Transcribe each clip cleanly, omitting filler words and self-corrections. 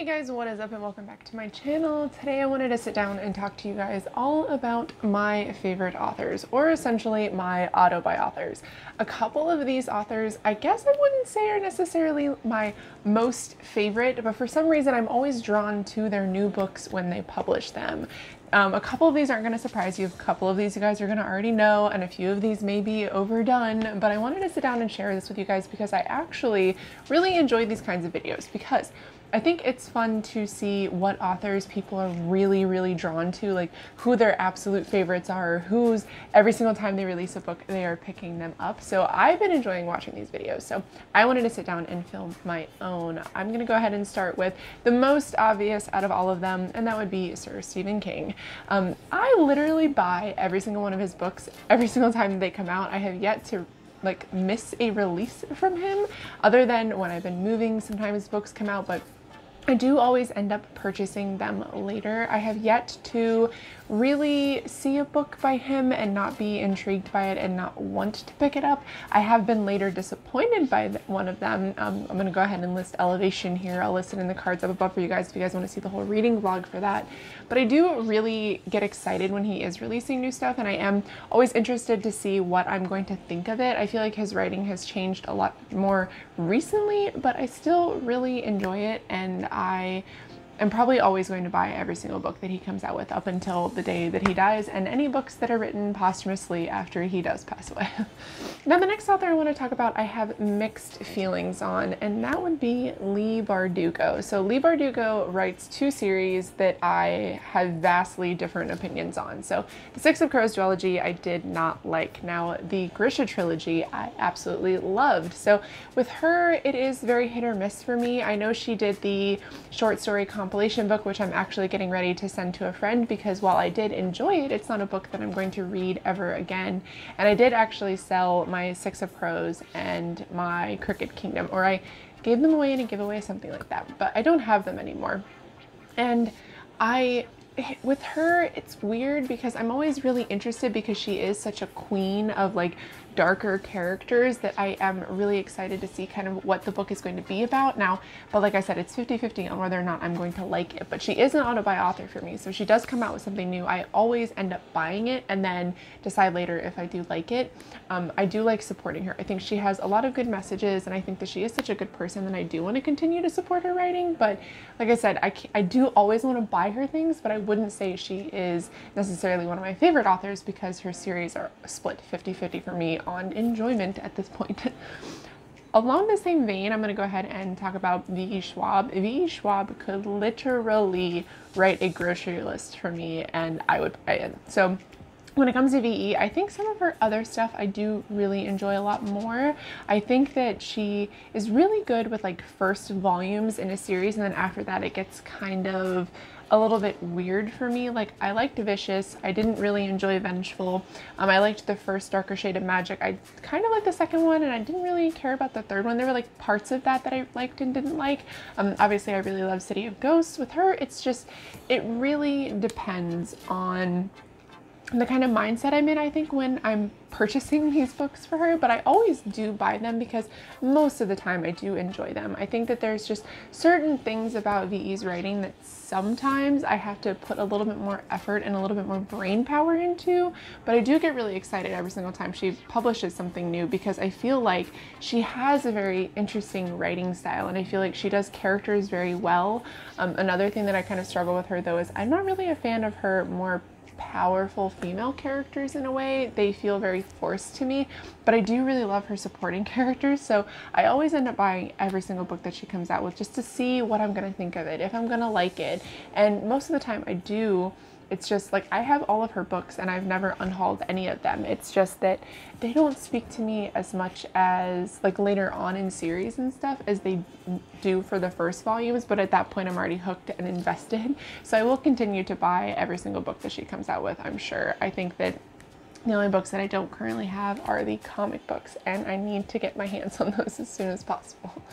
Hey guys, what is up and welcome back to my channel. Today I wanted to sit down and talk to you guys all about my favorite authors, or essentially my Autobuy authors. A couple of these authors I guess I wouldn't say are necessarily my most favorite, but for some reason I'm always drawn to their new books when they publish them. A couple of these aren't going to surprise you. A couple of these you guys are going to already know, and a few of these may be overdone, but I wanted to sit down and share this with you guys because I actually really enjoy these kinds of videos because I think it's fun to see what authors people are really drawn to, like who their absolute favorites are, who's every single time they release a book they are picking them up. So I've been enjoying watching these videos, so I wanted to sit down and film my own. I'm gonna go ahead and start with the most obvious out of all of them, and that would be Sir Stephen King. I literally buy every single one of his books every single time they come out. I have yet to miss a release from him, other than when I've been moving. Sometimes books come out, but I do always end up purchasing them later. I have yet to really see a book by him and not be intrigued by it and not want to pick it up. I have been later disappointed by one of them. I'm going to go ahead and list Elevation here. I'll list it in the cards up above for you guys if you guys want to see the whole reading vlog for that. But I do really get excited when he is releasing new stuff, and I am always interested to see what I'm going to think of it. I feel like his writing has changed a lot more recently, but I still really enjoy it, and I am probably always going to buy every single book that he comes out with up until the day that he dies, and any books that are written posthumously after he does pass away. Now the next author I want to talk about I have mixed feelings on, and that would be Leigh Bardugo. So Leigh Bardugo writes two series that I have vastly different opinions on. So the Six of Crows duology I did not like. Now the Grisha trilogy I absolutely loved. So with her it is very hit or miss for me. I know she did the short story compilation book, which I'm actually getting ready to send to a friend, because while I did enjoy it, it's not a book that I'm going to read ever again. And I did actually sell my Six of Crows and my Cricket Kingdom, or I gave them away in a giveaway, something like that, but I don't have them anymore. And with her, it's weird because I'm always really interested because she is such a queen of darker characters that I am really excited to see kind of what the book is going to be about now. But like I said, it's 50-50 on whether or not I'm going to like it. But she is an Autobuy author for me, so she does come out with something new, I always end up buying it and then decide later if I do like it. I do like supporting her. I think she has a lot of good messages, and I think that she is such a good person that I do want to continue to support her writing. But like I said, I do always want to buy her things, but I wouldn't say she is necessarily one of my favorite authors because her series are split 50-50 for me on enjoyment at this point. Along the same vein, I'm going to go ahead and talk about V.E. Schwab. V.E. Schwab could literally write a grocery list for me and I would buy it. So when it comes to V.E., I think some of her other stuff I do really enjoy a lot more. I think that she is really good with first volumes in a series, and then after that it gets kind of a little bit weird for me. I liked Vicious, I didn't really enjoy Vengeful. I liked the first Darker Shade of Magic. I kind of liked the second one, and I didn't really care about the third one. There were parts of that I liked and didn't like. Obviously I really love City of Ghosts. With her, it's just, it really depends on the kind of mindset I'm in, I think, when I'm purchasing these books for her, but I always do buy them because most of the time I do enjoy them. I think that there's just certain things about V.E.'s writing that sometimes I have to put a little bit more effort and a little bit more brain power into, but I do get really excited every single time she publishes something new because I feel like she has a very interesting writing style, and I feel like she does characters very well. Another thing that I kind of struggle with her though is I'm not really a fan of her more powerful female characters in a way. They feel very forced to me, but I do really love her supporting characters, so I always end up buying every single book that she comes out with just to see what I'm gonna think of it, if I'm gonna like it, and most of the time I do. It's just I have all of her books and I've never unhauled any of them. It's just that they don't speak to me as much as later on in series and stuff as they do for the first volumes, but at that point I'm already hooked and invested. So I will continue to buy every single book that she comes out with, I'm sure. I think that the only books that I don't currently have are the comic books, and I need to get my hands on those as soon as possible.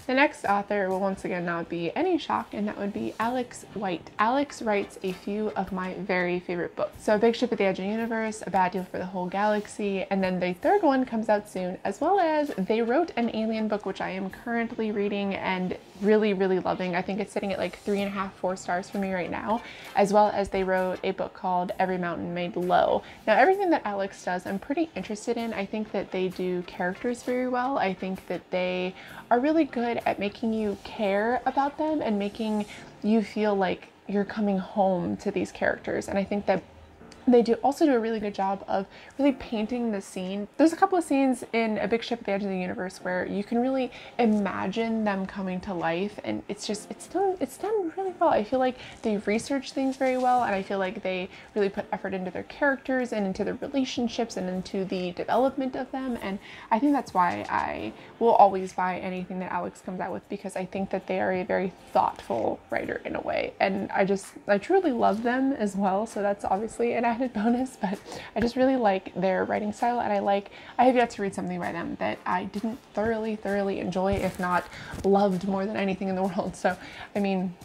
The next author will once again not be any shock, and that would be Alex White. Alex writes a few of my very favorite books. So A Big Ship at the Edge of the Universe, A Bad Deal for the Whole Galaxy, and then the third one comes out soon, as well as they wrote an alien book which I am currently reading, and really, really loving. I think it's sitting at like 3.5, 4 stars for me right now, as well as they wrote a book called Every Mountain Made Low. Now, everything that Alex does, I'm pretty interested in. I think that they do characters very well. I think that they are really good at making you care about them and making you feel like you're coming home to these characters. And I think that they also do a really good job of really painting the scene. There's a couple of scenes in A Big Ship at the Edge of the Universe where you can really imagine them coming to life, and it's done really well. I feel like they research things very well, and I feel like they really put effort into their characters and into their relationships and into the development of them. And I think that's why I will always buy anything that Alex comes out with, because I think that they are a very thoughtful writer in a way, and I truly love them as well. So that's obviously an added bonus, but I just really like their writing style, and I have yet to read something by them that I didn't thoroughly enjoy, if not loved more than anything in the world. So I mean,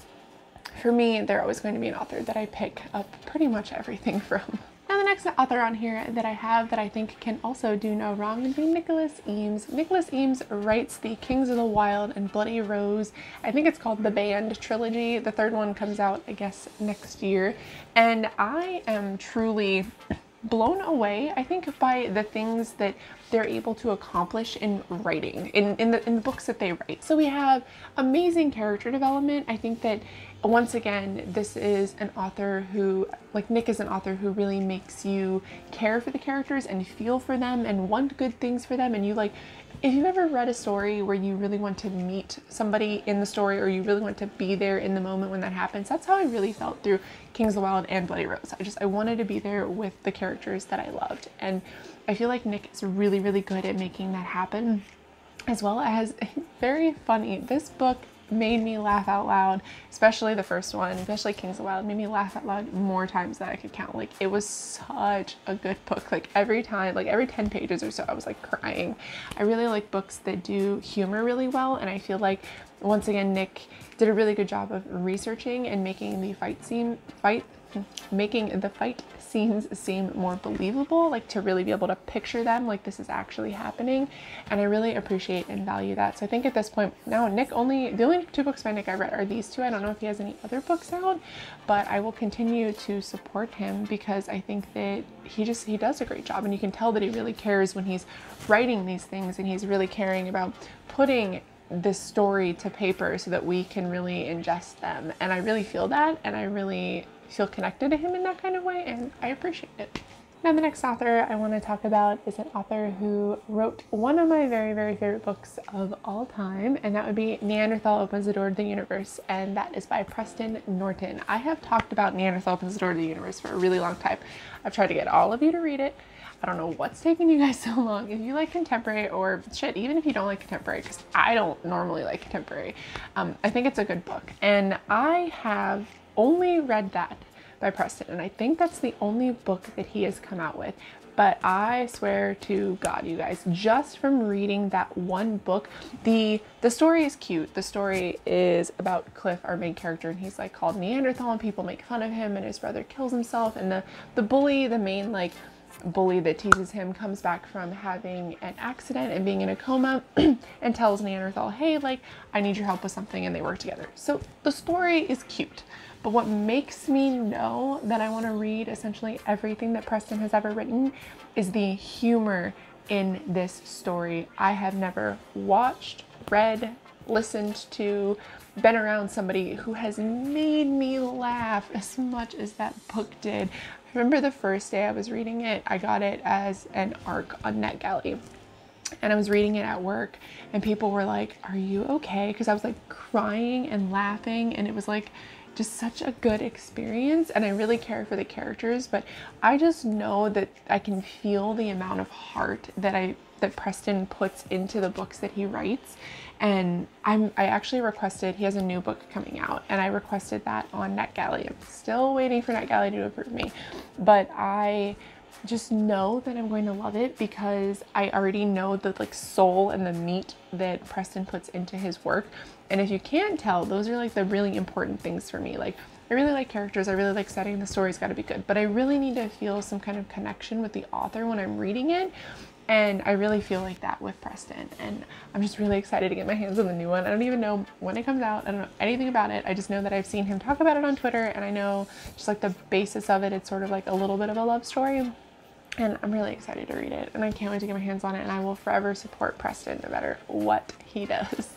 for me, they're always going to be an author that I pick up pretty much everything from. Now, the next author on here that I have that I think can also do no wrong would be Nicholas Eames. Nicholas Eames writes the Kings of the Wild and Bloody Rose. I think it's called the Band trilogy. The third one comes out, I guess, next year. And I am truly blown away, I think, by the things that they're able to accomplish in writing, in the books that they write. So we have amazing character development. I think that, once again, this is an author who, like Nick is an author who really makes you care for the characters and feel for them and want good things for them. And you, like, if you've ever read a story where you really want to meet somebody in the story, or you really want to be there in the moment when that happens, that's how I really felt through Kings of the Wild and Bloody Rose. I wanted to be there with the characters that I loved. And I feel like Nick is really, really good at making that happen, as well as very funny. This book made me laugh out loud, especially the first one, especially Kings of the Wild, made me laugh out loud more times than I could count. Like, it was such a good book. Like, every time, like every 10 pages or so, I was like crying. I really like books that do humor really well, and I feel like, once again, Nick did a really good job of researching and making the fight scenes seem more believable, like to really be able to picture them like this is actually happening. And I really appreciate and value that. So I think at this point now, the only 2 books by Nick I read are these 2. I don't know if he has any other books out, but I will continue to support him because I think that he does a great job, and you can tell that he really cares when he's writing these things, and he's really caring about putting this story to paper so that we can really ingest them. And I really feel that, and I really feel connected to him in that kind of way, and I appreciate it. Now, the next author I want to talk about is an author who wrote one of my very, very favorite books of all time, and that would be Neanderthal Opens the Door to the Universe, and that is by Preston Norton. I have talked about Neanderthal Opens the Door to the Universe for a really long time. I've tried to get all of you to read it. I don't know what's taking you guys so long. If you like contemporary, or shit, even if you don't like contemporary, because I don't normally like contemporary, I think it's a good book. And I have only read that by Preston, and I think that's the only book that he has come out with. But I swear to God, you guys, just from reading that one book, the story is cute. The story is about Cliff, our main character, and he's like called Neanderthal, and people make fun of him, and his brother kills himself, and the bully, the main like bully that teases him, comes back from having an accident and being in a coma and tells Neanderthal, hey, like, I need your help with something, and they work together. So the story is cute. But what makes me know that I want to read essentially everything that Preston has ever written is the humor in this story. I have never watched, read, listened to, been around somebody who has made me laugh as much as that book did. I remember the first day I was reading it, I got it as an ARC on NetGalley. And I was reading it at work, and people were like, are you okay? Because I was like crying and laughing, and it was like just such a good experience, and I really care for the characters, but I just know that I can feel the amount of heart that Preston puts into the books that he writes. And I actually requested, he has a new book coming out, and I requested that on NetGalley. I'm still waiting for NetGalley to approve me, but I just know that I'm going to love it because I already know the like soul and the meat that Preston puts into his work. And if you can't tell, those are like the really important things for me. Like, I really like characters, I really like setting, the story's got to be good, but I really need to feel some kind of connection with the author when I'm reading it. And I really feel like that with Preston, and I'm just really excited to get my hands on the new one. I don't even know when it comes out. I don't know anything about it. I just know that I've seen him talk about it on Twitter, and I know just like the basis of it, it's sort of like a little bit of a love story. And I'm really excited to read it, and I can't wait to get my hands on it, and I will forever support Preston no matter what he does.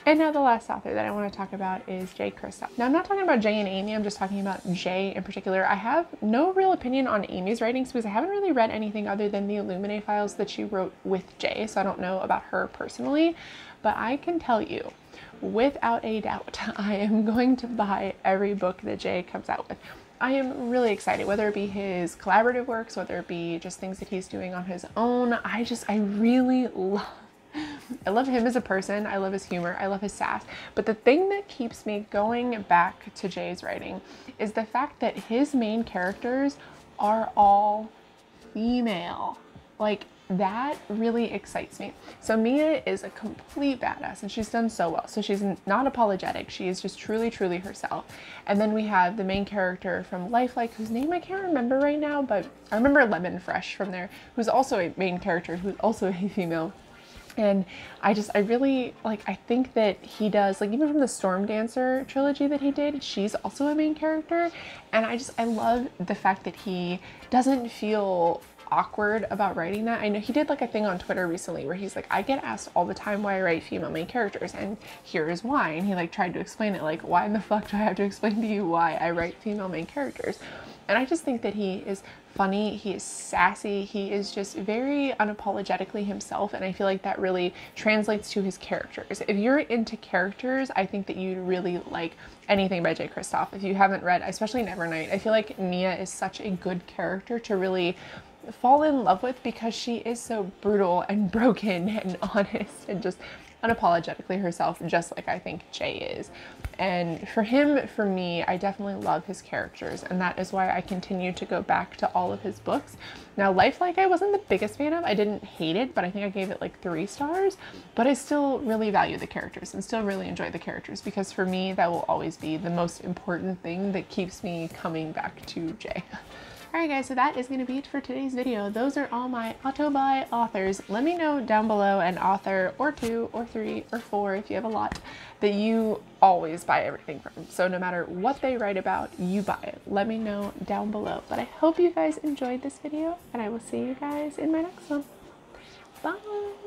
And now the last author that I want to talk about is Kristoff. Now I'm not talking about Jay and Amy, I'm just talking about Jay in particular. I have no real opinion on Amy's writings because I haven't really read anything other than the Illuminae files that she wrote with Jay, so I don't know about her personally. But I can tell you, without a doubt, I am going to buy every book that Jay comes out with. I am really excited, whether it be his collaborative works, whether it be just things that he's doing on his own. I really I love him as a person. I love his humor. I love his sass. But the thing that keeps me going back to Jay's writing is the fact that his main characters are all female. Like, that really excites me. So Mia is a complete badass, and she's done so well. So she's not apologetic. She is just truly, truly herself. And then we have the main character from Lifelike, whose name I can't remember right now, but I remember Lemon Fresh from there, who's also a main character, who's also a female. And I really, like, I think that he does, like, even from the Storm Dancer trilogy that he did, she's also a main character. And I love the fact that he doesn't feel awkward about writing that. I know he did like a thing on Twitter recently where he's like, I get asked all the time why I write female main characters, and here is why. And he like tried to explain it, like, why in the fuck do I have to explain to you why I write female main characters? And I just think that he is funny, he is sassy, he is just very unapologetically himself, and I feel like that really translates to his characters. If you're into characters, I think that you'd really like anything by Jay Kristoff. If you haven't read, especially Nevernight, I feel like Mia is such a good character to really fall in love with because she is so brutal and broken and honest and just unapologetically herself, just like I think Jay is. And for him, for me, I definitely love his characters, and that is why I continue to go back to all of his books. Now, Lifelike I wasn't the biggest fan of. I didn't hate it, but I think I gave it like 3 stars, but I still really value the characters and still really enjoy the characters, because for me, that will always be the most important thing that keeps me coming back to Jay. Alright guys, so that is going to be it for today's video. Those are all my Autobuy authors. Let me know down below an author or 2 or 3 or 4, if you have a lot, that you always buy everything from. So no matter what they write about, you buy it. Let me know down below. But I hope you guys enjoyed this video, and I will see you guys in my next one. Bye!